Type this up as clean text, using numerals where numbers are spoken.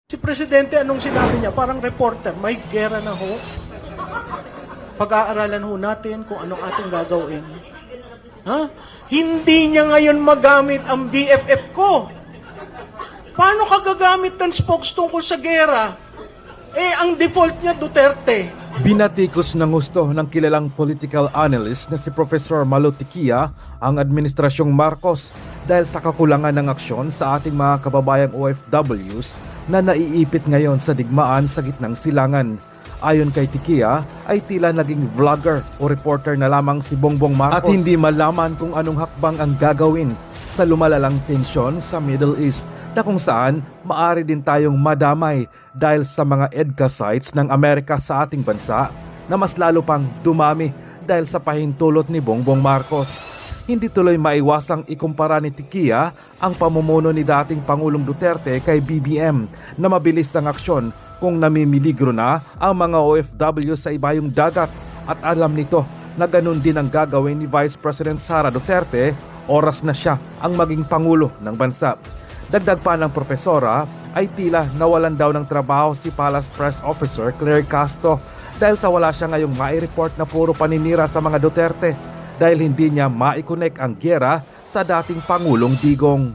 Si Presidente, anong sinabi niya? Parang reporter, may gera na ho. Pag-aaralan ho natin kung anong ating gagawin. Ha? Hindi niya ngayon magamit ang BFF ko. Paano ka gagamit ng spokes tungkol sa gera? Eh, ang default niya, Duterte. Binatikos ng gusto ng kilalang political analyst na si Professor Malo Tiquia ang Administrasyong Marcos dahil sa kakulangan ng aksyon sa ating mga kababayang OFWs na naiipit ngayon sa digmaan sa gitnang silangan. Ayon kay Tiquia ay tila naging vlogger o reporter na lamang si Bongbong Marcos at hindi malaman kung anong hakbang ang gagawin sa lumalalang tensyon sa Middle East na kung saan maari din tayong madamay dahil sa mga EDCA sites ng Amerika sa ating bansa na mas lalo pang dumami dahil sa pahintulot ni Bongbong Marcos. Hindi tuloy maiwasang ikumpara ni Tiquia ang pamumuno ni dating Pangulong Duterte kay BBM na mabilis ang aksyon kung namimiligro na ang mga OFW sa ibayong dagat at alam nito na ganun din ang gagawin ni Vice President Sara Duterte oras na siya ang maging Pangulo ng bansa. Dagdag pa ng profesora ay tila nawalan daw ng trabaho si Palace Press Officer Claire Castro dahil sa wala siya ngayong mai-report na puro paninira sa mga Duterte dahil hindi niya mai-connect ang giyera sa dating Pangulong Digong.